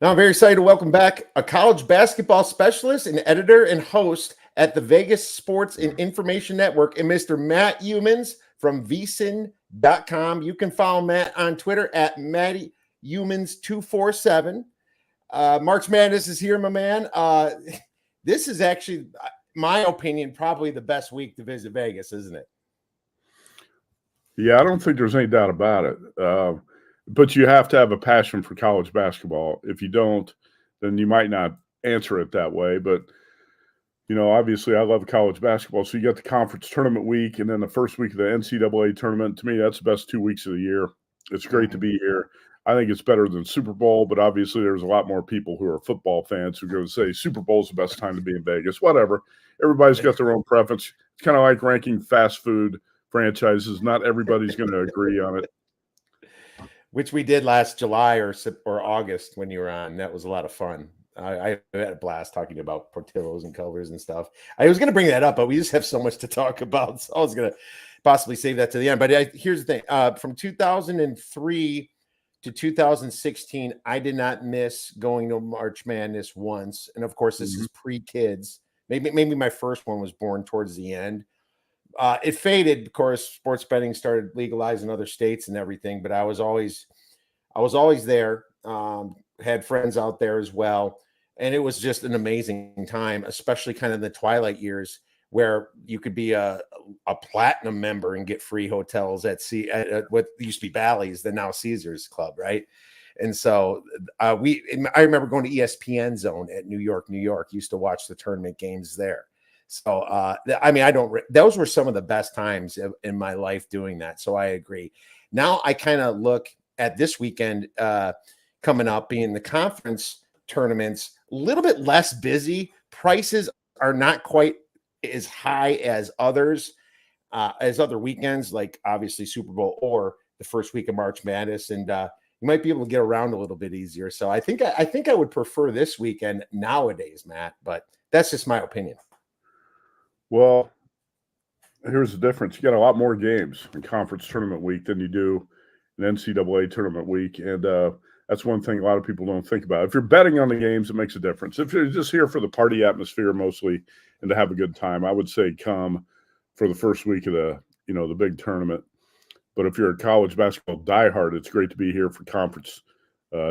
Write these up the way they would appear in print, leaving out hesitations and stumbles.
Now, I'm very excited to welcome back a college basketball specialist and editor and host at the Vegas Sports and Information Network, and Mr. Matt Youmans from VSIN.com. You can follow Matt on Twitter at MattyYoumans247. March Madness is here, my man. This is actually, my opinion, probably the best week to visit Vegas, isn't it? Yeah, I don't think there's any doubt about it. But you have to have a passion for college basketball. If you don't, then you might not answer it that way. But, you know, obviously I love college basketball. So you got the conference tournament week and then the first week of the NCAA tournament. To me, that's the best 2 weeks of the year. It's great to be here. I think it's better than Super Bowl, but obviously there's a lot more people who are football fans who are going to say Super Bowl is the best time to be in Vegas. Whatever. Everybody's got their own preference. It's kind of like ranking fast food franchises. Not everybody's going to agree on it. Which we did last July or August when you were on. That was a lot of fun. I had a blast talking about Portillo's and Culver's and stuff. I was going to bring that up, but we just have so much to talk about. So I was going to possibly save that to the end. But here's the thing. From 2003 to 2016, I did not miss going to March Madness once. And, of course, this is pre-kids. Maybe my first one was born towards the end. It faded, of course. Sports betting started legalized in other states and everything, but I was always there. Had friends out there as well, and it was just an amazing time, especially kind of in the twilight years where you could be a platinum member and get free hotels at what used to be Bally's, the now Teasers Club, right? And so I remember going to ESPN Zone at New York. Used to watch the tournament games there. So, those were some of the best times in my life doing that. So I agree. Now I kind of look at this weekend coming up, being the conference tournaments, a little bit less busy. Prices are not quite as high as other weekends, like obviously Super Bowl or the first week of March Madness. And you might be able to get around a little bit easier. So I think I would prefer this weekend nowadays, Matt, but that's just my opinion. Well, here's the difference. You got a lot more games in conference tournament week than you do in NCAA tournament week. And that's one thing a lot of people don't think about. If you're betting on the games, it makes a difference. If you're just here for the party atmosphere mostly and to have a good time, I would say come for the first week of the big tournament. But if you're a college basketball diehard, it's great to be here for conference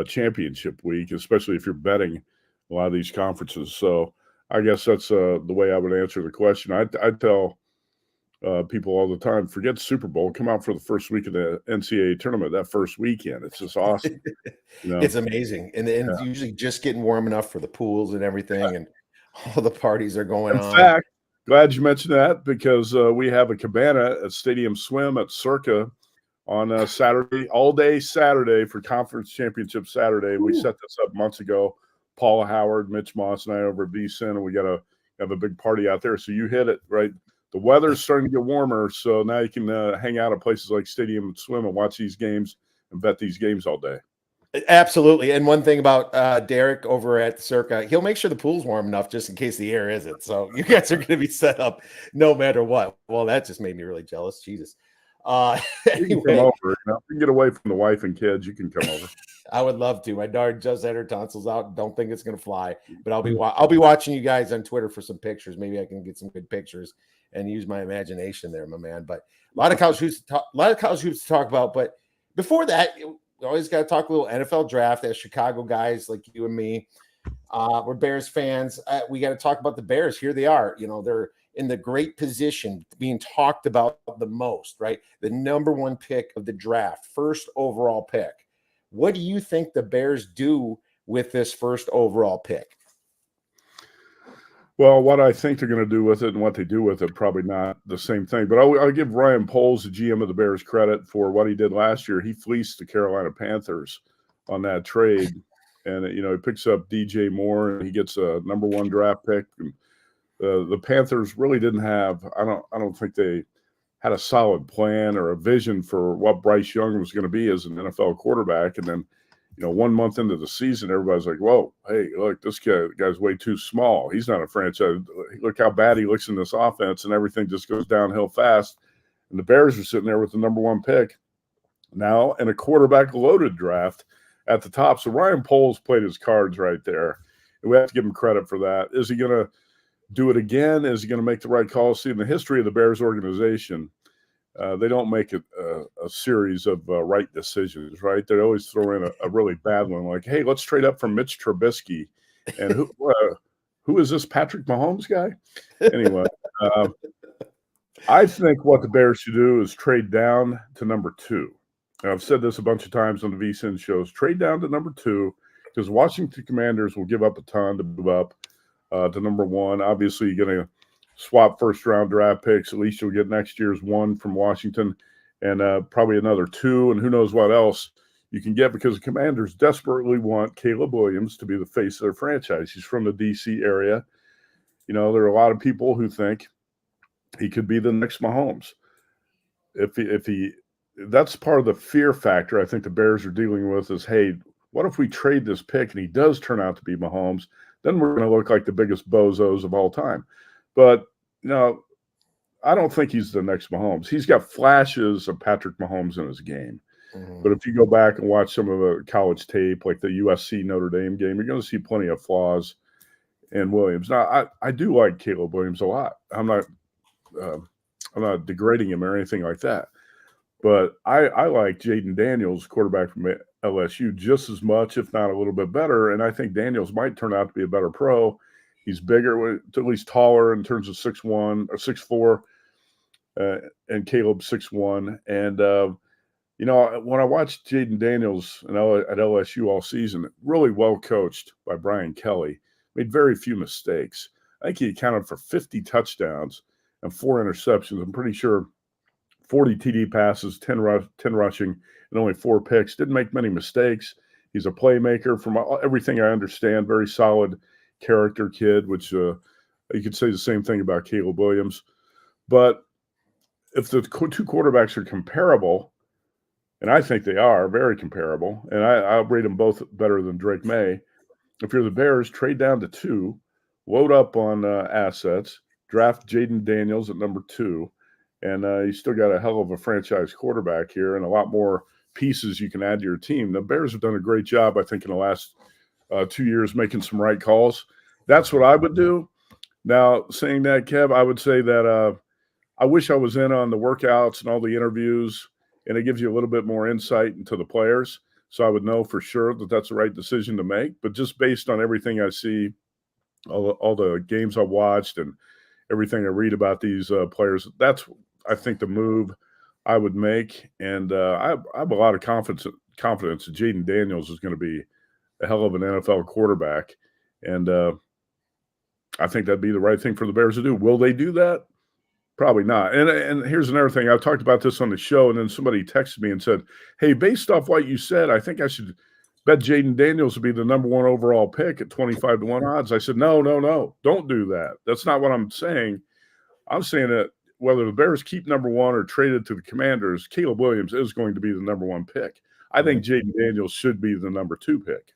championship week, especially if you're betting a lot of these conferences. So I guess that's the way I would answer the question. I tell people all the time, forget Super Bowl, come out for the first week of the NCAA tournament, that first weekend. It's just awesome. It's amazing. And usually just getting warm enough for the pools and everything, and all the parties are going on. In fact, glad you mentioned that because we have a cabana at Stadium Swim at Circa on Saturday, all day Saturday for Conference Championship Saturday. Ooh. We set this up months ago. Paula Howard, Mitch Moss, and I over at VSIN, and we got to have a big party out there. So you hit it, right? The weather's starting to get warmer, so now you can hang out at places like Stadium Swim and watch these games and bet these games all day. Absolutely. And one thing about Derek over at Circa, he'll make sure the pool's warm enough just in case the air isn't. So you guys are going to be set up no matter what. Well, that just made me really jealous. Jesus. Anyway, you can come over. If you can get away from the wife and kids, you can come over. I would love to. My daughter just had her tonsils out. Don't think it's going to fly, but I'll be watching you guys on Twitter for some pictures. Maybe I can get some good pictures and use my imagination there, my man. But a lot of college hoops to talk about. But before that, we always got to talk a little NFL draft as Chicago guys like you and me. We're Bears fans. We got to talk about the Bears. Here they are. They're in the great position being talked about the most, right? The number one pick of the draft, first overall pick. What do you think the Bears do with this first overall pick? Well, what I think they're going to do with it and what they do with it, probably not the same thing. But I'll give Ryan Poles, the GM of the Bears, credit for what he did last year. He fleeced the Carolina Panthers on that trade. And, he picks up DJ Moore and he gets a number one draft pick. And, the Panthers really didn't have – I don't think they had a solid plan or a vision for what Bryce Young was going to be as an NFL quarterback. And then, 1 month into the season, everybody's like, whoa, hey, look, this guy's way too small. He's not a franchise. Look how bad he looks in this offense, and everything just goes downhill fast. And the Bears are sitting there with the number one pick now in a quarterback-loaded draft at the top. So Ryan Poles played his cards right there. And we have to give him credit for that. Is he going to do it again? Is he going to make the right call? See, in the history of the Bears organization, they don't make a series of right decisions, right? They always throw in a really bad one, like, hey, let's trade up for Mitch Trubisky. And who is this Patrick Mahomes guy? Anyway, I think what the Bears should do is trade down to number 2. And I've said this a bunch of times on the VSIN shows. Trade down to number 2 because Washington Commanders will give up a ton to move up to number 1. Obviously, you're going to swap first-round draft picks. At least you'll get next year's 1 from Washington and probably another 2, and who knows what else you can get because the Commanders desperately want Caleb Williams to be the face of their franchise. He's from the D.C. area. You know, there are a lot of people who think he could be the next Mahomes. If he that's part of the fear factor I think the Bears are dealing with is, hey, what if we trade this pick and he does turn out to be Mahomes? Then we're going to look like the biggest bozos of all time. But, you know, I don't think he's the next Mahomes. He's got flashes of Patrick Mahomes in his game. Mm-hmm. But if you go back and watch some of the college tape, like the USC Notre Dame game, you're going to see plenty of flaws in Williams. Now, I do like Caleb Williams a lot. I'm not degrading him or anything like that. But I like Jaden Daniels, quarterback from LSU, just as much, if not a little bit better. And I think Daniels might turn out to be a better pro. He's bigger, at least taller in terms of 6'1" or 6'4", and Caleb 6'1". And, you know, when I watched Jaden Daniels at LSU all season, really well coached by Brian Kelly, made very few mistakes. I think he accounted for 50 touchdowns and 4 interceptions. I'm pretty sure 40 TD passes, 10 rushing, and only 4 picks. Didn't make many mistakes. He's a playmaker from everything I understand. Very solid character kid, which you could say the same thing about Caleb Williams. But if the 2 quarterbacks are comparable, and I think they are very comparable, and I'll rate them both better than Drake May. If you're the Bears, trade down to 2, load up on assets, draft Jaden Daniels at number 2, and you still got a hell of a franchise quarterback here and a lot more pieces you can add to your team. The Bears have done a great job, I think, in the last 2 years making some right calls. That's what I would do. Now, saying that, Kev, I would say that I wish I was in on the workouts and all the interviews, and it gives you a little bit more insight into the players, so I would know for sure that that's the right decision to make. But just based on everything I see, all the games I watched and everything I read about these players, that's, I think, the move I would make. And I have a lot of confidence that Jaden Daniels is going to be a hell of an NFL quarterback. And I think that'd be the right thing for the Bears to do. Will they do that? Probably not. And here's another thing. I've talked about this on the show, and then somebody texted me and said, hey, based off what you said, I think I should bet Jaden Daniels will be the number 1 overall pick at 25-1 odds. I said, no, don't do that. That's not what I'm saying. I'm saying that whether the Bears keep number 1 or trade it to the Commanders, Caleb Williams is going to be the number 1 pick. I think Jaden Daniels should be the number 2 pick.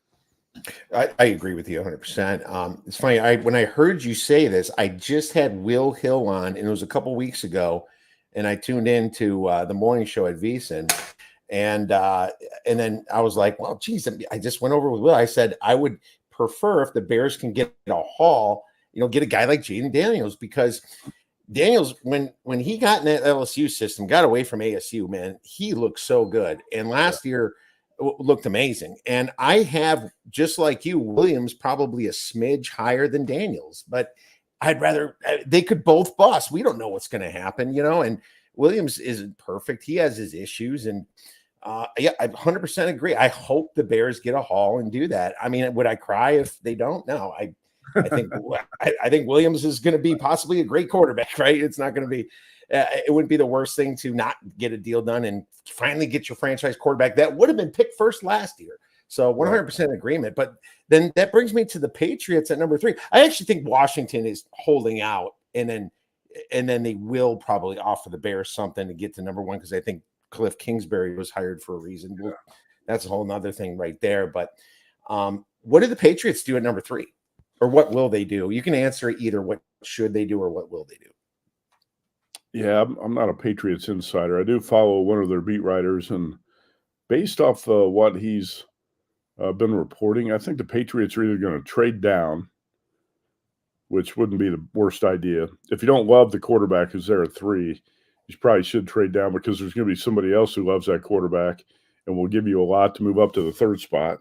I agree with you 100%. It's funny. When I heard you say this, I just had Will Hill on, and it was a couple weeks ago, and I tuned into the morning show at VSIN, and then I was like, well, geez, I just went over with Will. I said I would prefer if the Bears can get a haul, get a guy like Jaden Daniels, because Daniels, when he got in that LSU system, got away from ASU, man, he looked so good, and last year looked amazing. And I have, just like you, Williams probably a smidge higher than Daniels, but I'd rather they could both bust. We don't know what's going to happen, and Williams isn't perfect. He has his issues. And yeah, I 100% agree. I hope the Bears get a haul and do that. I mean, would I cry if they don't? No, I think I think Williams is going to be possibly a great quarterback, right? It's not going to be it wouldn't be the worst thing to not get a deal done and finally get your franchise quarterback that would have been picked first last year. So 100% agreement. But then that brings me to the Patriots at number 3. I actually think Washington is holding out, and then they will probably offer the Bears something to get to number 1, because I think Cliff Kingsbury was hired for a reason. Well, that's a whole nother thing right there. But what do the Patriots do at number 3? Or what will they do? You can answer either what should they do or what will they do. Yeah, I'm not a Patriots insider. I do follow one of their beat writers, and based off what he's been reporting. I think the Patriots are either going to trade down, which wouldn't be the worst idea. If you don't love the quarterback who's there at 3, you probably should trade down because there's going to be somebody else who loves that quarterback and will give you a lot to move up to the 3rd spot.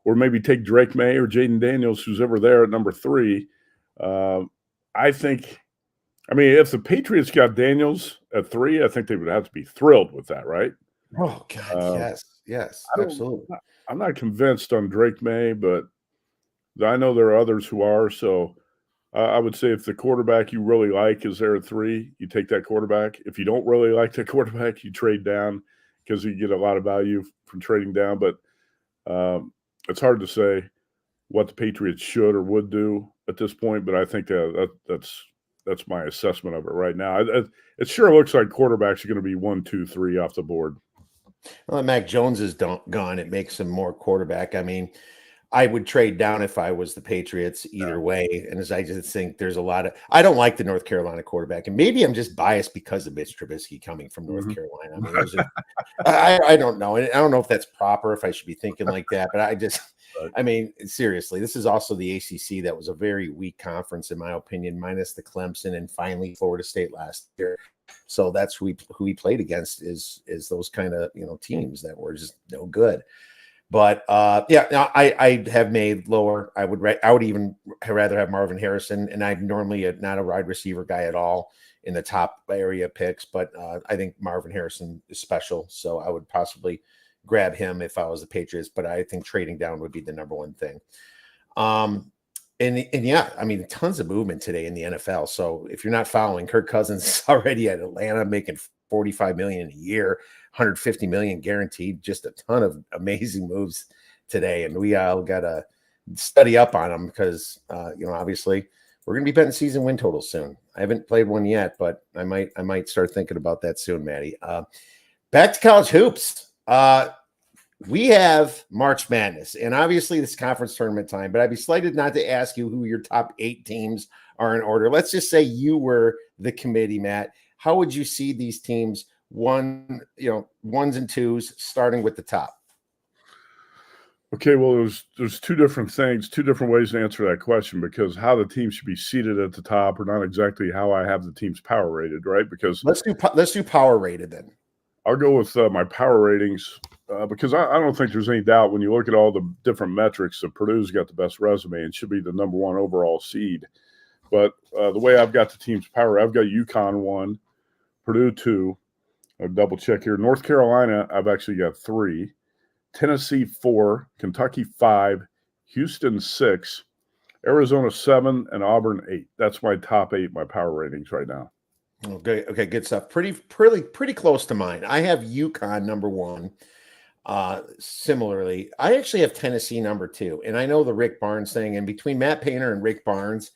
Or maybe take Drake May or Jaden Daniels, who's ever there at number 3. I think, if the Patriots got Daniels at 3, I think they would have to be thrilled with that, right? Oh, God, yes, absolutely. I'm not convinced on Drake May, but I know there are others who are. So I would say if the quarterback you really like is there at 3, you take that quarterback. If you don't really like the quarterback, you trade down because you get a lot of value from trading down. But it's hard to say what the Patriots should or would do at this point. But I think that's my assessment of it right now. It sure looks like quarterbacks are going to be 1, 2, 3 off the board. Well, Mac Jones is gone. It makes him more quarterback. I would trade down if I was the Patriots either way. And as I just think there's a lot of, I don't like the North Carolina quarterback, and maybe I'm just biased because of Mitch Trubisky coming from North Carolina. I don't know. And I don't know if that's proper, if I should be thinking like that, but seriously, this is also the ACC that was a very weak conference, in my opinion, minus the Clemson and finally Florida State last year. So that's who we played against is those kind of, teams that were just no good. But I have made lower. I would even rather have Marvin Harrison, and I'm normally not a wide receiver guy at all in the top area picks, but I think Marvin Harrison is special, so I would possibly grab him if I was the Patriots. But I think trading down would be the number one thing. Tons of movement today in the NFL. So if you're not following, Kirk Cousins is already at Atlanta making $45 million a year, $150 million guaranteed. Just a ton of amazing moves today, and we all got to study up on them because obviously we're going to be betting season win totals soon. I haven't played one yet, but I might start thinking about that soon, Maddie. Back to college hoops. We have March Madness, and obviously this conference tournament time, but I'd be slighted not to ask you who your top 8 teams are in order. Let's just say you were the committee, Matt. How would you see these teams, ones and twos, starting with the top? Okay, well, there's 2 different things, 2 different ways to answer that question, because how the team should be seated at the top are not exactly how I have the teams power rated, right? Because let's do power rated then. I'll go with my power ratings because I don't think there's any doubt when you look at all the different metrics that Purdue's got the best resume and should be the number 1 overall seed. But the way I've got the team's power, I've got UConn 1, Purdue 2. I'll double check here. North Carolina, I've actually got 3. Tennessee 4, Kentucky 5, Houston 6, Arizona 7, and Auburn 8. That's my top 8, my power ratings right now. Okay, good stuff. Pretty close to mine. I have UConn number 1. Similarly, I actually have Tennessee number 2, and I know the Rick Barnes thing. And between Matt Painter and Rick Barnes,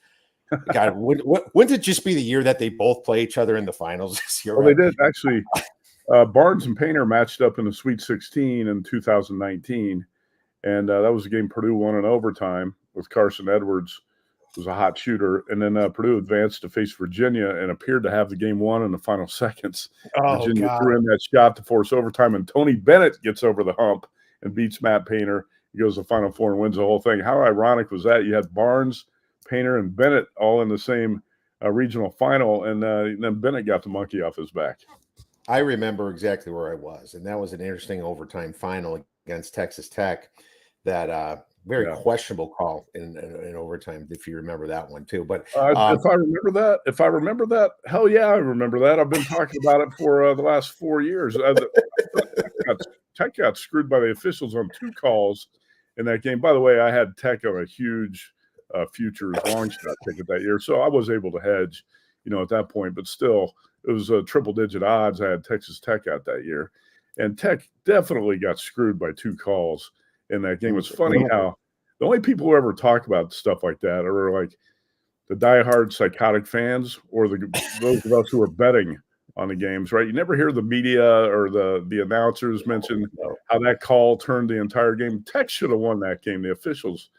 God, wouldn't it just be the year that they both play each other in the finals this year? Well, right? They did actually. Barnes and Painter matched up in the Sweet 16 in 2019, and that was a game Purdue won in overtime with Carson Edwards, who was a hot shooter, and then Purdue advanced to face Virginia and appeared to have the game won in the final seconds. Virginia threw in that shot to force overtime, and Tony Bennett gets over the hump and beats Matt Painter. He goes to the Final Four and wins the whole thing. How ironic was that? You had Barnes, Painter, and Bennett all in the same regional final, and then Bennett got the monkey off his back. I remember exactly where I was, and that was an interesting overtime final against Texas Tech. That very questionable call in overtime, if you remember that one too. But if I remember that, hell yeah, I remember that. I've been talking about it for the last 4 years. Tech got screwed by the officials on 2 calls in that game. By the way, I had Tech on a huge futures long shot ticket that year, so I was able to hedge, at that point. But still, it was triple-digit odds. I had Texas Tech out that year, and Tech definitely got screwed by 2 calls in that game. It's funny how the only people who ever talk about stuff like that are like the diehard psychotic fans or those of us who are betting on the games, right? You never hear the media or the announcers mention how that call turned the entire game. Tech should have won that game. The officials,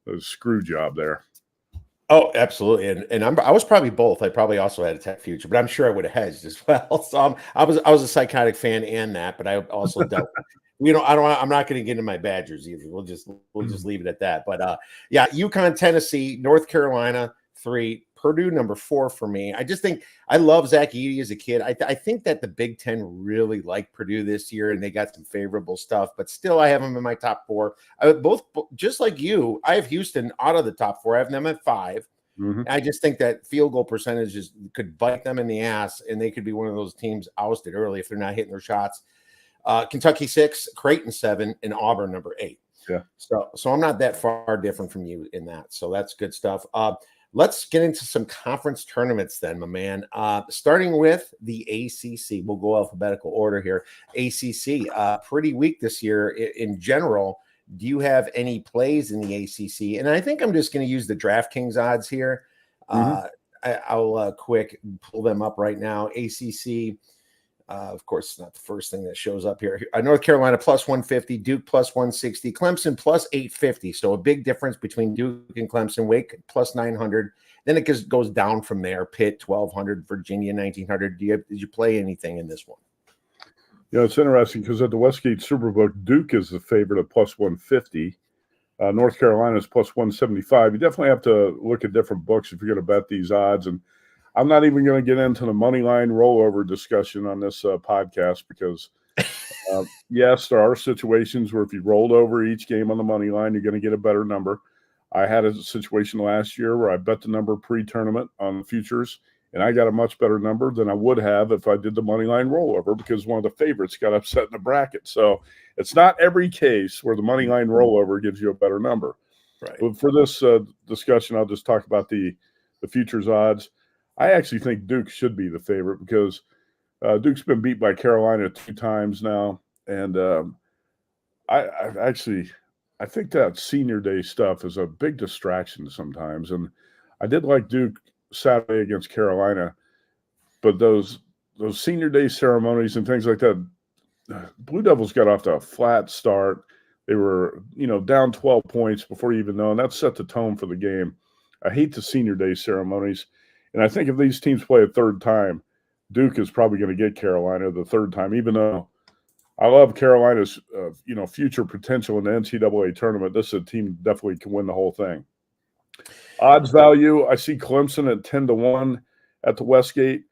it was a screw job there. Oh, absolutely, and I was probably both. I probably also had a Tech future, but I'm sure I would have hedged as well. So I was a psychotic fan and that, but I also dealt I'm not going to get into my Badgers either. We'll just leave it at that. But yeah, UConn, Tennessee, North Carolina 3, Purdue number 4 for me. I just think I love Zach Edey as a kid. I think that the Big Ten really liked Purdue this year, and they got some favorable stuff. But still, I have them in my top 4. Both just like you, I have Houston out of the top 4. I have them at 5. Mm-hmm. I just think that field goal percentages could bite them in the ass, and they could be one of those teams ousted early if they're not hitting their shots. Kentucky 6, Creighton 7, and Auburn number 8. Yeah. So I'm not that far different from you in that. So that's good stuff. Let's get into some conference tournaments then, my man. Starting with the ACC. We'll go alphabetical order here. ACC, pretty weak this year in general. Do you have any plays in the ACC? And I think I'm just going to use the DraftKings odds here. I'll quick pull them up right now. ACC, of course, it's not the first thing that shows up here. North Carolina plus 150, Duke plus 160, Clemson plus 850. So a big difference between Duke and Clemson. Wake plus 900. Then it just goes down from there. Pitt 1200, Virginia 1900. Did you play anything in this one? Yeah, it's interesting because at the Westgate Superbook, Duke is the favorite at plus 150. North Carolina is plus 175. You definitely have to look at different books if you're going to bet these odds. And I'm not even going to get into the money line rollover discussion on this podcast because, yes, there are situations where if you rolled over each game on the money line, you're going to get a better number. I had a situation last year where I bet the number pre-tournament on the futures, and I got a much better number than I would have if I did the money line rollover because one of the favorites got upset in the bracket. So it's not every case where the money line rollover gives you a better number. Right. But for this discussion, I'll just talk about the futures odds. I actually think Duke should be the favorite because Duke's been beat by Carolina 2 times now. And I think that senior day stuff is a big distraction sometimes. And I did like Duke Saturday against Carolina, but those senior day ceremonies and things like that, Blue Devils got off to a flat start. They were, down 12 points before you even know, and that set the tone for the game. I hate the senior day ceremonies. And I think if these teams play a third time, Duke is probably going to get Carolina the third time, even though I love Carolina's, future potential in the NCAA tournament. This is a team that definitely can win the whole thing. Odds value, I see Clemson at 10-1 at the Westgate.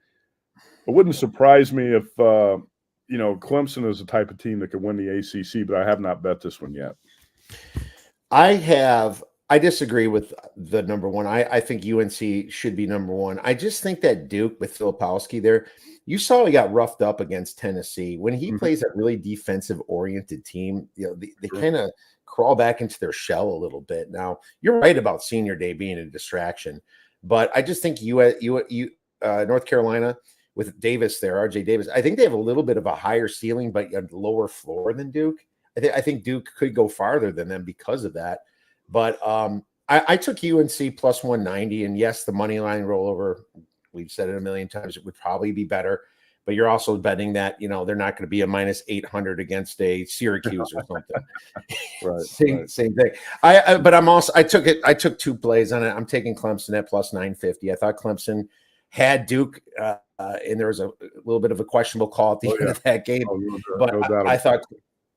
It wouldn't surprise me if, Clemson is the type of team that could win the ACC, but I have not bet this one yet. I disagree with the number 1. I think UNC should be number 1. I just think that Duke with Filipowski there, you saw he got roughed up against Tennessee. When he plays a really defensive-oriented team, they kind of crawl back into their shell a little bit. Now, you're right about senior day being a distraction, but I just think North Carolina with Davis there, RJ Davis, I think they have a little bit of a higher ceiling but a lower floor than Duke. I think Duke could go farther than them because of that. But I took UNC plus 190, and yes, the money line rollover, we've said it a million times, it would probably be better. But you're also betting that, they're not going to be a minus 800 against a Syracuse or something. Right. Same thing. I took 2 plays on it. I'm taking Clemson at plus 950. I thought Clemson had Duke, and there was a little bit of a questionable call at the end of that game. But I thought.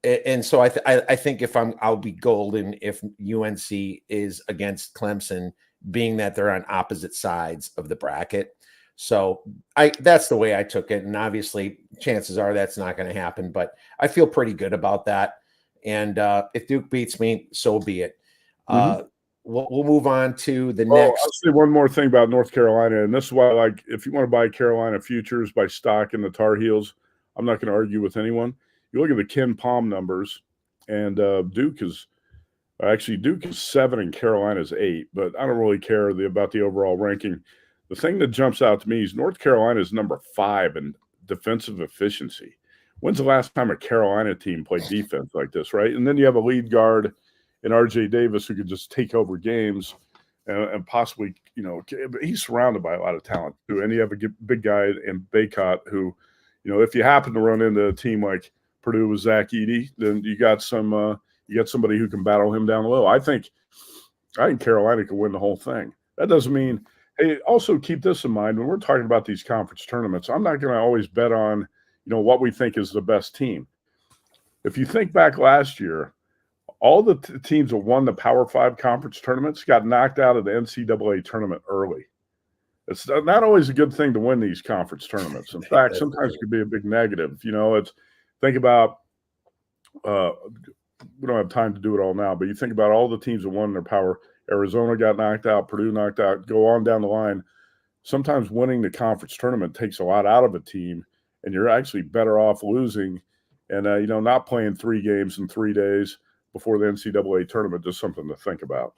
And so I think I'll be golden if UNC is against Clemson, being that they're on opposite sides of the bracket. So that's the way I took it. And obviously chances are that's not going to happen, but I feel pretty good about that. And if Duke beats me, so be it. We'll move on to the next. I'll say one more thing about North Carolina. And this is why, if you want to buy Carolina futures by stock in the Tar Heels, I'm not going to argue with anyone. You look at the Ken Palm numbers, and Duke is 7 and Carolina's 8, but I don't really care about the overall ranking. The thing that jumps out to me is North Carolina is number 5 in defensive efficiency. When's the last time a Carolina team played defense like this, right? And then you have a lead guard in RJ Davis who could just take over games and possibly, he's surrounded by a lot of talent too. And you have a big guy in Baycott who, if you happen to run into a team like Purdue with Zach Edey, then you got somebody who can battle him down the low. I think Carolina can win the whole thing. That doesn't mean, hey, also keep this in mind when we're talking about these conference tournaments. I'm not going to always bet on, what we think is the best team. if you think back last year, all the teams that won the Power 5 conference tournaments got knocked out of the NCAA tournament early. It's not always a good thing to win these conference tournaments. In fact, sometimes it could be a big negative. Think about we don't have time to do it all now, but you think about all the teams that won their Power. Arizona got knocked out, Purdue knocked out, go on down the line. Sometimes winning the conference tournament takes a lot out of a team, and you're actually better off losing and, not playing 3 games in 3 days before the NCAA tournament. Just something to think about.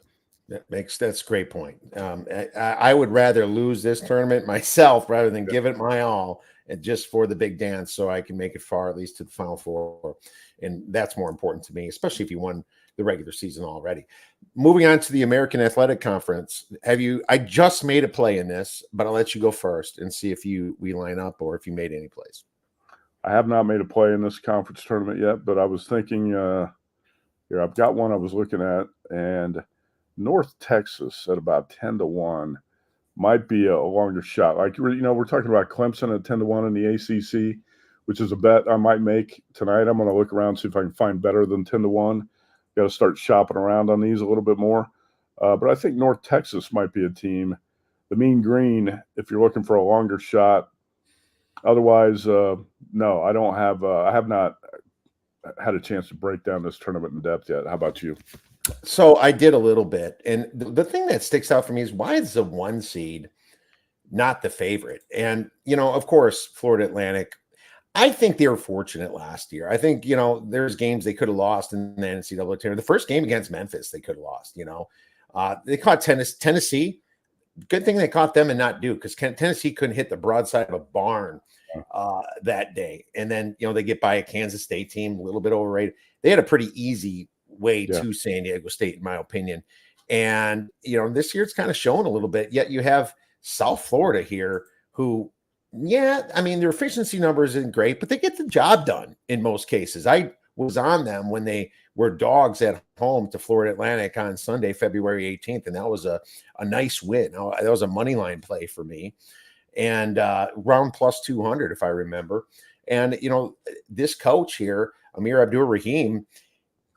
That's a great point. I would rather lose this tournament myself rather than give it my all and just for the big dance so I can make it far, at least to the Final Four. And that's more important to me, especially if you won the regular season already. Moving on to the American Athletic Conference. I just made a play in this, but I'll let you go first and see if we line up or if you made any plays. I have not made a play in this conference tournament yet, but I was thinking here, I've got one I was looking at, and North Texas at about 10-1 might be a longer shot. Like, we're talking about Clemson at 10-1 in the ACC, which is a bet I might make tonight. I'm going to look around, see if I can find better than 10-1. Got to start shopping around on these a little bit more. But I think North Texas might be a team. The Mean Green, if you're looking for a longer shot. Otherwise, no, I don't have. I have not had a chance to break down this tournament in depth yet. How about you? So I did a little bit. And the thing that sticks out for me is why is the 1 seed not the favorite? And, of course, Florida Atlantic, I think they were fortunate last year. I think, there's games they could have lost in the NCAA tournament. The first game against Memphis, they could have lost, They caught Tennessee. Good thing they caught them and not Duke, because Tennessee couldn't hit the broadside of a barn that day. And then, they get by a Kansas State team, a little bit overrated. They had a pretty easy way to San Diego State, in my opinion. And, this year it's kind of shown a little bit, yet you have South Florida here who, their efficiency numbers isn't great, but they get the job done in most cases. I was on them when they were dogs at home to Florida Atlantic on Sunday, February 18th. And that was a nice win. That was a money line play for me. And round plus 200, if I remember. And, this coach here, Amir Abdur-Rahim,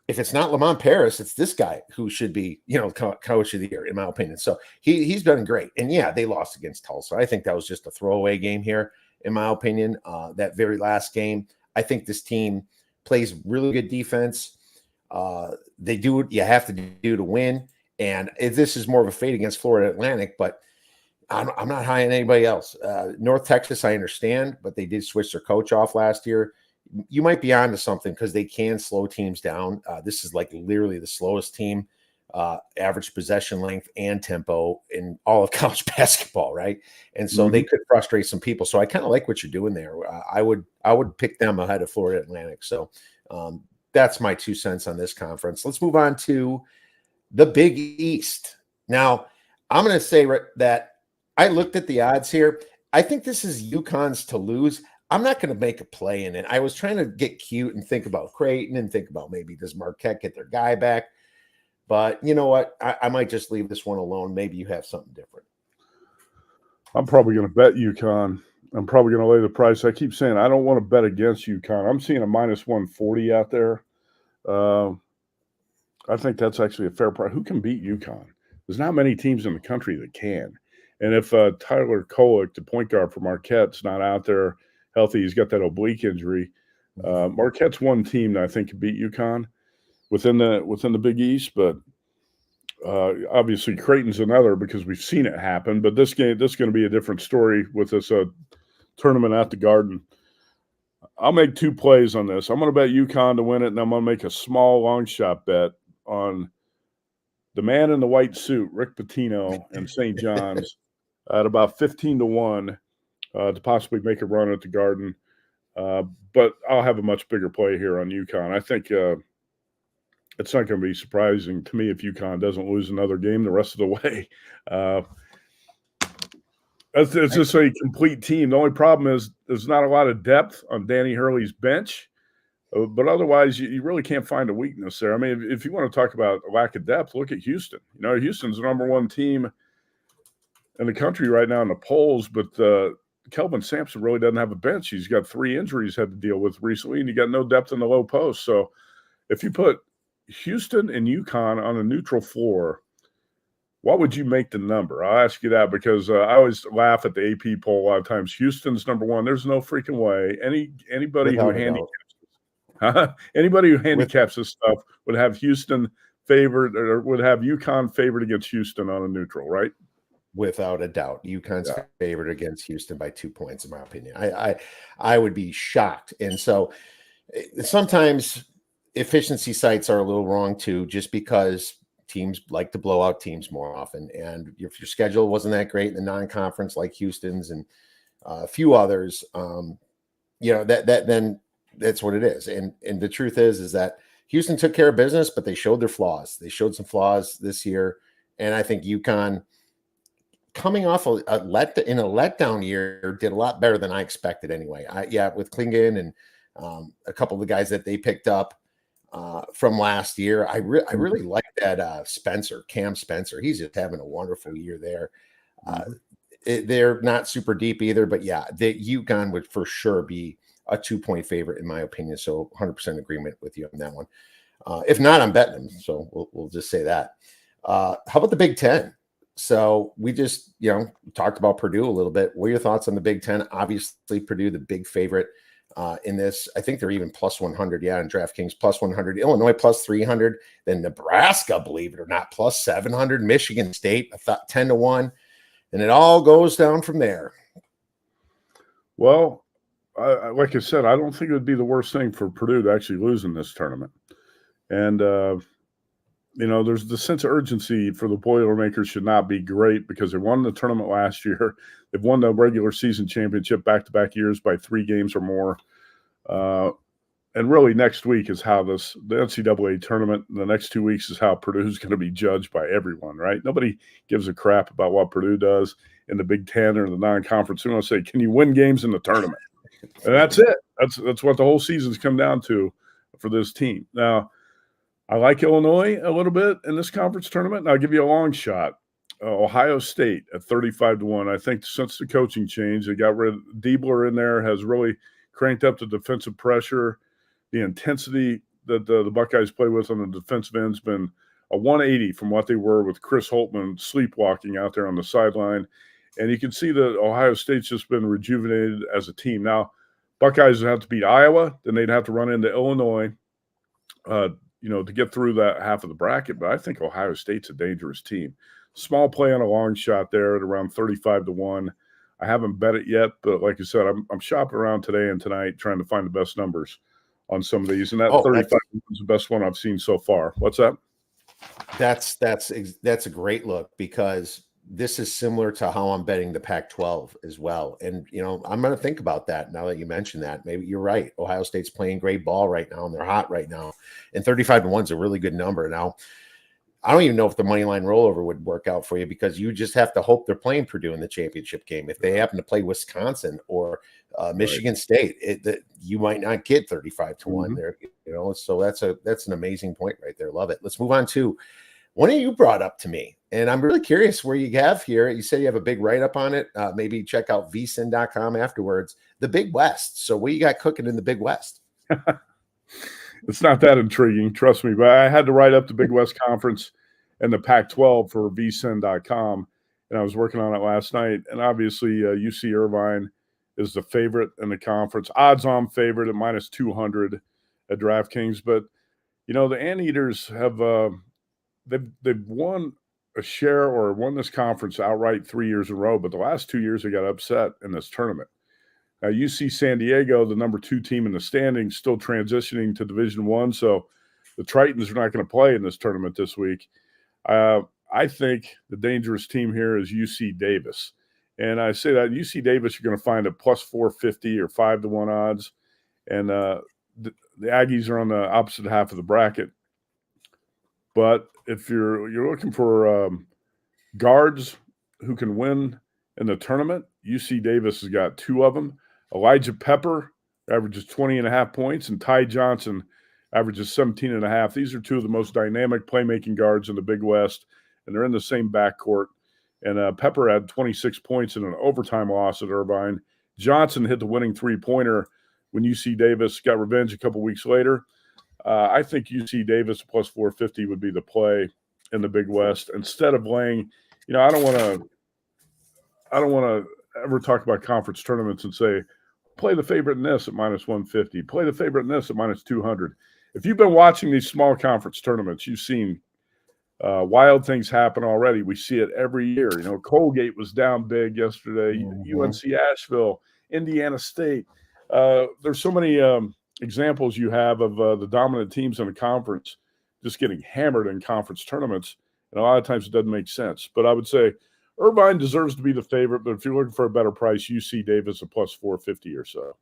if it's not Lamont Paris, it's this guy who should be, coach of the year, in my opinion. So he's done great. And they lost against Tulsa. I think that was just a throwaway game here, in my opinion. That very last game, I think this team plays really good defense. They do what you have to do to win. And this is more of a fade against Florida Atlantic, but I'm not high on anybody else. North Texas, I understand, but they did switch their coach off last year. You might be onto something because they can slow teams down. This is like literally the slowest team, average possession length and tempo in all of college basketball, right? And so they could frustrate some people. So I kind of like what you're doing there. I would pick them ahead of Florida Atlantic. So that's my 2 cents on this conference. Let's move on to the Big East. Now, I'm going to say that I looked at the odds here. I think this is UConn's to lose. I'm not going to make a play in it. I was trying to get cute and think about Creighton and think about maybe does Marquette get their guy back. But you know what? I might just leave this one alone. Maybe you have something different. I'm probably going to bet UConn. I'm probably going to lay the price. I keep saying I don't want to bet against UConn. I'm seeing a minus 140 out there. I think that's actually a fair price. Who can beat UConn? There's not many teams in the country that can. And if Tyler Kolek, the point guard for Marquette's not out there healthy, he's got that oblique injury. Marquette's one team that I think can beat UConn within the Big East, but obviously Creighton's another because we've seen it happen. But this is going to be a different story with this tournament at the Garden. I'll make 2 plays on this. I'm going to bet UConn to win it, and I'm going to make a small long shot bet on the man in the white suit, Rick Pitino, and St. John's at about 15-1 to possibly make a run at the Garden. But I'll have a much bigger play here on UConn. I think it's not going to be surprising to me if UConn doesn't lose another game the rest of the way. It's just a complete team. The only problem is there's not a lot of depth on Danny Hurley's bench. But otherwise, you really can't find a weakness there. I mean, if you want to talk about a lack of depth, look at Houston. Houston's the number 1 team in the country right now in the polls, but Kelvin Sampson really doesn't have a bench. He's got 3 injuries he had to deal with recently, and you got no depth in the low post. So if you put Houston and UConn on a neutral floor, what would you make the number? I'll ask you that because I always laugh at the AP poll a lot of times. Houston's number 1. There's no freaking way. Anybody who handicaps this stuff would have Houston favored or would have UConn favored against Houston on a neutral, right? Without a doubt. UConn's favored against Houston by 2 points, in my opinion. I would be shocked. And so sometimes efficiency sites are a little wrong too, just because teams like to blow out teams more often. And if your schedule wasn't that great in the non-conference like Houston's and a few others, then that's what it is. And the truth is that Houston took care of business, but they showed their flaws. They showed some flaws this year. And I think UConn, coming off in a letdown year, did a lot better than I expected anyway. With Klingon and a couple of the guys that they picked up from last year, I really like that Cam Spencer. He's just having a wonderful year there. They're not super deep either, but the UConn would for sure be a 2-point favorite in my opinion. So 100% agreement with you on that one. If not, I'm betting them. So we'll just say that. How about the Big Ten? So we just, talked about Purdue a little bit. What are your thoughts on the Big Ten? Obviously, Purdue, the big favorite in this. I think they're even plus 100. Yeah, in DraftKings, plus 100. Illinois, plus 300. Then Nebraska, believe it or not, plus 700. Michigan State, I thought 10-1. And it all goes down from there. Well, like I said, I don't think it would be the worst thing for Purdue to actually lose in this tournament. And, there's the sense of urgency for the Boilermakers should not be great because they won the tournament last year. They've won the regular season championship back-to-back years by 3 games or more. And really next week is how the NCAA tournament, the next 2 weeks is how Purdue's going to be judged by everyone, right? Nobody gives a crap about what Purdue does in the Big Ten or the non-conference. They want to say, can you win games in the tournament? And that's it. That's what the whole season's come down to for this team. Now, I like Illinois a little bit in this conference tournament, and I'll give you a long shot. Ohio State at 35-1. I think since the coaching change, they got rid of Diebler in there, has really cranked up the defensive pressure. The intensity that the Buckeyes play with on the defensive end has been a 180 from what they were with Chris Holtmann sleepwalking out there on the sideline. And you can see that Ohio State's just been rejuvenated as a team. Now, Buckeyes would have to beat Iowa, then they'd have to run into Illinois, to get through that half of the bracket. But I think Ohio State's a dangerous team. Small play on a long shot there at around 35-1. I haven't bet it yet, but like I said, I'm shopping around today and tonight trying to find the best numbers on some of these. And that 35 is the best one I've seen so far. What's that? That's a great look because this is similar to how I'm betting the Pac-12 as well. And, I'm going to think about that now that you mentioned that. Maybe you're right. Ohio State's playing great ball right now, and they're hot right now. And 35-1 is a really good number. Now, I don't even know if the money line rollover would work out for you because you just have to hope they're playing Purdue in the championship game. If they happen to play Wisconsin or Michigan State, you might not get 35-1 there. So that's an amazing point right there. Love it. Let's move on to one you brought up to me, and I'm really curious where you have here. You said you have a big write-up on it. Maybe check out VSIN.com afterwards. The Big West. So what you got cooking in the Big West? It's not that intriguing, trust me, but I had to write up the Big West Conference and the Pac-12 for VSIN.com, and I was working on it last night. And obviously, UC Irvine is the favorite in the conference. Odds-on favorite at minus 200 at DraftKings. But, the Anteaters have they've won a share or won this conference outright 3 years in a row, but the last 2 years they got upset in this tournament. Now, UC San Diego, the number 2 team in the standings, still transitioning to Division I, so the Tritons are not going to play in this tournament this week. I think the dangerous team here is UC Davis. And I say that UC Davis, you're going to find at plus 450 or 5-1 odds. And the Aggies are on the opposite half of the bracket. But if you're looking for guards who can win in the tournament, UC Davis has got 2 of them. Elijah Pepper averages 20.5 points, and Ty Johnson averages 17.5. These are 2 of the most dynamic playmaking guards in the Big West, and they're in the same backcourt. And Pepper had 26 points in an overtime loss at Irvine, Johnson hit the winning three-pointer when UC Davis got revenge a couple weeks later. I think UC Davis plus 450 would be the play in the Big West instead of laying. I don't want to ever talk about conference tournaments and say play the favorite in this at minus 150, play the favorite in this at minus 200. If you've been watching these small conference tournaments, you've seen wild things happen already. We see it every year. Colgate was down big yesterday. UNC Asheville, Indiana State. There's so many examples you have of the dominant teams in the conference just getting hammered in conference tournaments, and a lot of times it doesn't make sense. But I would say Irvine deserves to be the favorite, but if you're looking for a better price, UC Davis a plus 450 or so.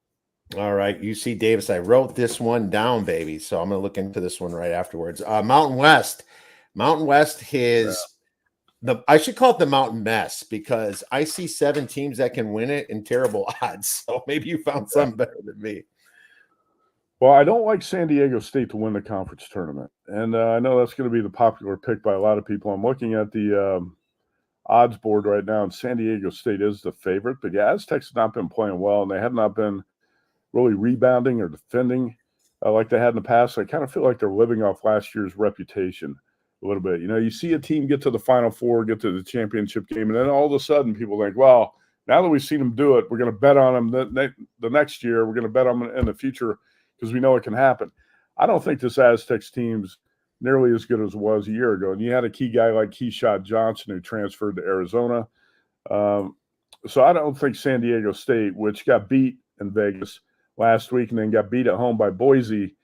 All right, UC Davis. I wrote this one down, baby, so I'm going to look into this one right afterwards. Mountain West. Mountain West is I should call it the Mountain Mess because I see 7 teams that can win it and terrible odds. So maybe you found something better than me. Well, I don't like San Diego State to win the conference tournament. And I know that's going to be the popular pick by a lot of people. I'm looking at the odds board right now, and San Diego State is the favorite. But yeah, Aztecs have not been playing well, and they have not been really rebounding or defending like they had in the past. I kind of feel like they're living off last year's reputation a little bit. You see a team get to the Final Four, get to the championship game, and then all of a sudden people think, well, now that we've seen them do it, we're going to bet on them the next year. We're going to bet on them in the future because we know it can happen. I don't think this Aztecs team's nearly as good as it was a year ago. And you had a key guy like Keyshawn Johnson who transferred to Arizona. So I don't think San Diego State, which got beat in Vegas last week and then got beat at home by Boise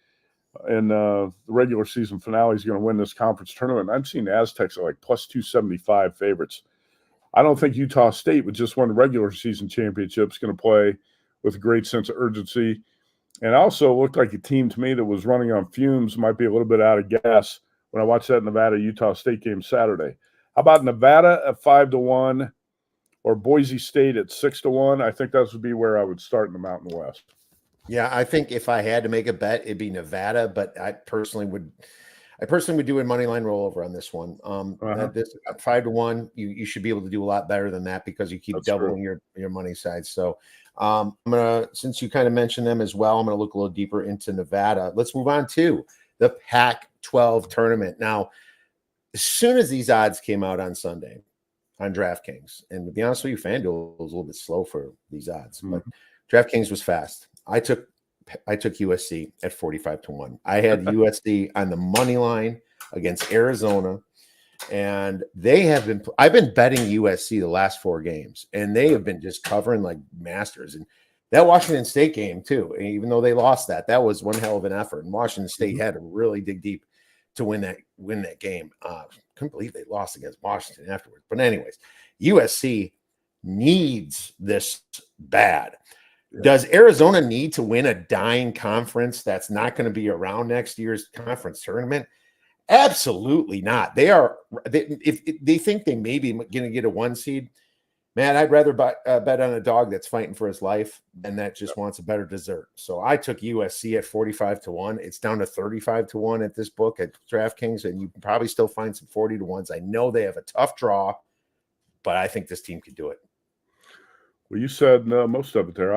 in the regular season finale, is going to win this conference tournament. I've seen the Aztecs are like plus 275 favorites. I don't think Utah State, with just one regular season championship, is going to play with a great sense of urgency. And also looked like a team to me that was running on fumes, might be a little bit out of gas when I watched that Nevada-Utah State game Saturday. How about Nevada at 5-1 or Boise State at 6-1? I think that would be where I would start in the Mountain West. Yeah, I think if I had to make a bet, it'd be Nevada, but I personally would do a money line rollover on this one. This 5-1, you should be able to do a lot better than that because you keep doubling your money side. So I'm gonna, since you kind of mentioned them as well, I'm gonna look a little deeper into Nevada. Let's move on to the Pac-12 tournament. Now, as soon as these odds came out on Sunday on DraftKings, and to be honest with you, FanDuel was a little bit slow for these odds, but DraftKings was fast. I took USC at 45-1. I had USC on the money line against Arizona. And I've been betting USC the last 4 games, and they have been just covering like masters. And that Washington State game too, even though they lost that was one hell of an effort. And Washington State had to really dig deep to win that game. Couldn't believe they lost against Washington afterwards. But anyways, USC needs this bad. Does Arizona need to win a dying conference that's not going to be around next year's conference tournament? Absolutely not. If they think they may be going to get a 1 seed, man, I'd rather bet on a dog that's fighting for his life than that just wants a better dessert. So I took USC at 45-1. It's down to 35-1 at this book at DraftKings, and you can probably still find some 40-1s. I know they have a tough draw, but I think this team can do it. Well, you said most of it there.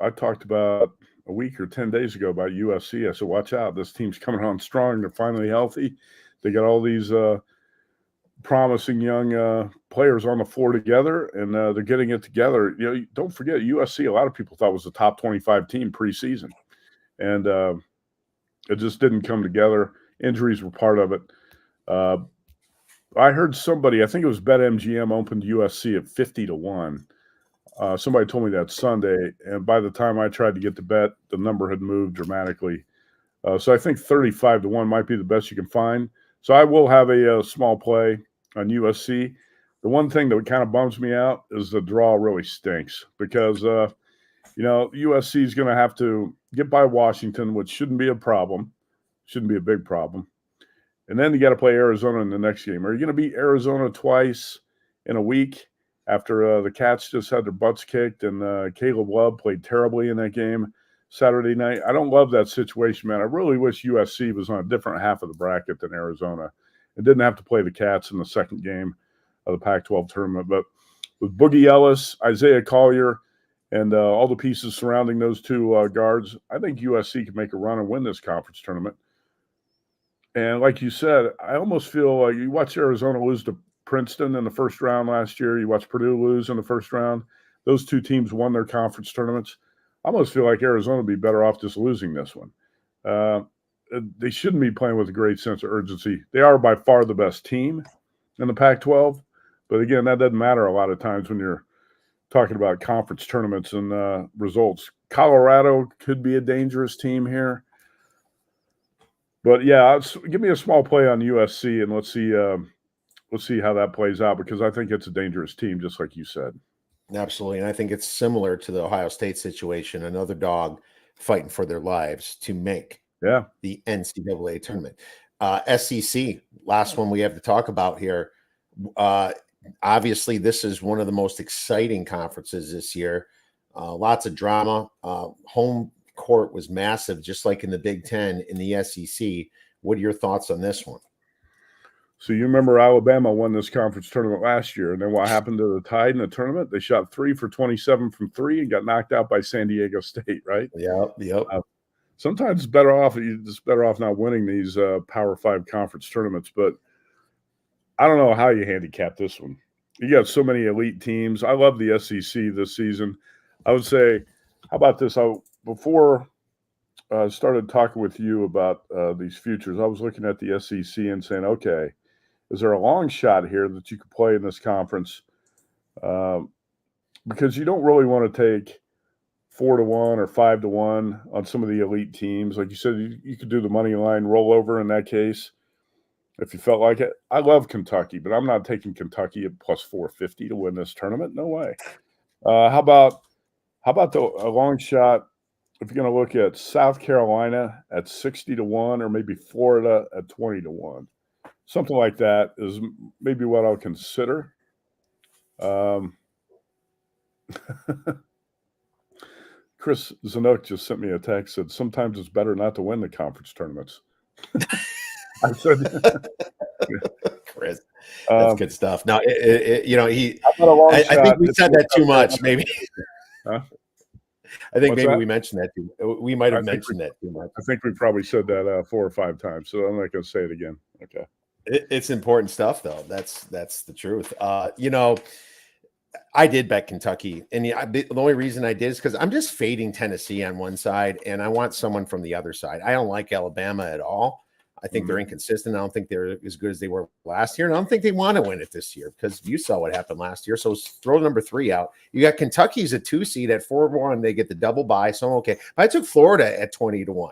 I talked about a week or 10 days ago about USC. I said, watch out. This team's coming on strong. They're finally healthy. They got all these promising young players on the floor together, and they're getting it together. Don't forget, USC, a lot of people thought was a top 25 team preseason, and it just didn't come together. Injuries were part of it. I heard somebody, I think it was BetMGM, opened USC at 50-1. Somebody told me that Sunday, and by the time I tried to get the bet, the number had moved dramatically. So I think 35-1 might be the best you can find. So I will have a small play on USC. The one thing that kind of bums me out is the draw really stinks because, USC is going to have to get by Washington, which shouldn't be a problem, shouldn't be a big problem. And then you got to play Arizona in the next game. Are you going to beat Arizona twice in a week? After the Cats just had their butts kicked and Caleb Love played terribly in that game Saturday night. I don't love that situation, man. I really wish USC was on a different half of the bracket than Arizona and didn't have to play the Cats in the second game of the Pac-12 tournament. But with Boogie Ellis, Isaiah Collier, and all the pieces surrounding those two guards, I think USC can make a run and win this conference tournament. And like you said, I almost feel you watch Arizona lose to Princeton in the first round last year. You watch Purdue lose in the first round. Those two teams won their conference tournaments. I almost feel like Arizona would be better off just losing this one. They shouldn't be playing with a great sense of urgency. They are by far the best team in the Pac-12. But again, that doesn't matter a lot of times when you're talking about conference tournaments and results. Colorado could be a dangerous team here. But yeah, give me a small play on USC and let's see how that plays out, because I think it's a dangerous team, just like you said. Absolutely. And I think it's similar to the Ohio State situation, another dog fighting for their lives to make the NCAA tournament. SEC, last one we have to talk about here. Obviously, this is one of the most exciting conferences this year. Lots of drama. Home court was massive, just like in the Big Ten in the SEC. What are your thoughts on this one? So you remember Alabama won this conference tournament last year, and then what happened to the Tide in the tournament? They shot 3 for 27 from 3 and got knocked out by San Diego State, right? Yep. Sometimes it's better off not winning these Power 5 conference tournaments, but I don't know how you handicap this one. You got so many elite teams. I love the SEC this season. I would say, how about this? Before I started talking with you about these futures, I was looking at the SEC and saying, okay, is there a long shot here that you could play in this conference? Because you don't really want to take 4-1 or 5-1 on some of the elite teams. Like you said, you could do the money line rollover in that case if you felt like it. I love Kentucky, but I'm not taking Kentucky at plus 450 to win this tournament. No way. How about a long shot? If you're going to look at South Carolina at 60-1 or maybe Florida at 20-1, something like that is maybe what I'll consider. Chris Zanook just sent me a text, said sometimes it's better not to win the conference tournaments. I said, Chris, that's good stuff. Now, I think we said that too much, maybe. Huh? I think maybe we mentioned that too. We might have mentioned that too much. I think we probably said that 4 or 5 times, so I'm not going to say it again. Okay. It's important stuff, though. That's the truth. I did bet Kentucky, and the only reason I did is because I'm just fading Tennessee on one side, and I want someone from the other side. I don't like Alabama at all. I think they're inconsistent. I don't think they're as good as they were last year, and I don't think they want to win it this year because you saw what happened last year. So throw number 3 out. You got Kentucky's a 2 seed at 4-1. They get the double bye, so okay. But I took Florida at 20-1.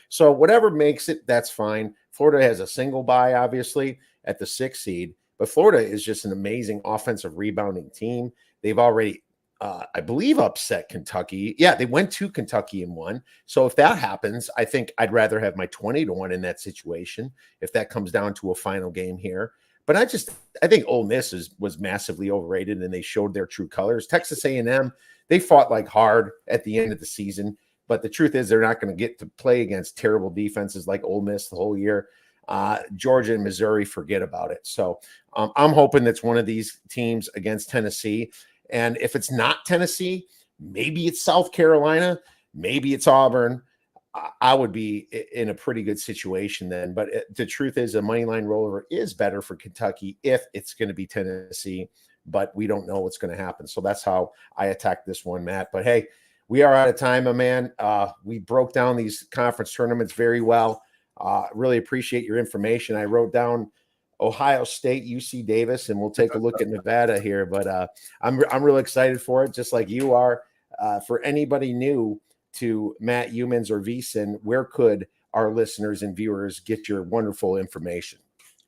So whatever makes it, that's fine. Florida has a single bye, obviously, at the 6 seed. But Florida is just an amazing offensive rebounding team. They've already, I believe, upset Kentucky. Yeah, they went to Kentucky and won. So if that happens, I think I'd rather have my 20-1 in that situation if that comes down to a final game here. But I think Ole Miss was massively overrated, and they showed their true colors. Texas A&M, they fought like hard at the end of the season. But the truth is they're not going to get to play against terrible defenses like Ole Miss the whole year. Georgia and Missouri, forget about it. So I'm hoping that's one of these teams against Tennessee. And if it's not Tennessee, maybe it's South Carolina, maybe it's Auburn. I would be in a pretty good situation then. But the truth is a money line rollover is better for Kentucky if it's going to be Tennessee. But we don't know what's going to happen. So that's how I attacked this one, Matt. But, hey, we are out of time, my man. We broke down these conference tournaments very well. Really appreciate your information. I wrote down Ohio State, UC Davis, and we'll take a look at Nevada here. But I'm really excited for it, just like you are. For anybody new to Matt Youmans or VSIN, where could our listeners and viewers get your wonderful information?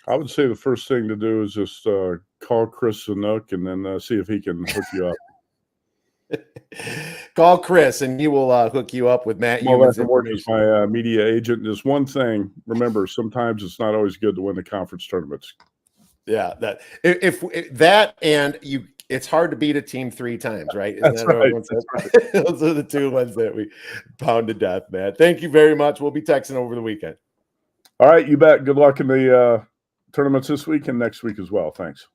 I would say the first thing to do is just call Chris Zanook and then see if he can hook you up. Call Chris and he will hook you up with Matt Youmans. As my media agent. Just one thing, remember, sometimes it's not always good to win the conference tournaments. Yeah, it's hard to beat a team 3 times, right? That's right. Those are the 2 ones that we pound to death, Matt. Thank you very much. We'll be texting over the weekend. All right, you bet. Good luck in the tournaments this week and next week as well. Thanks.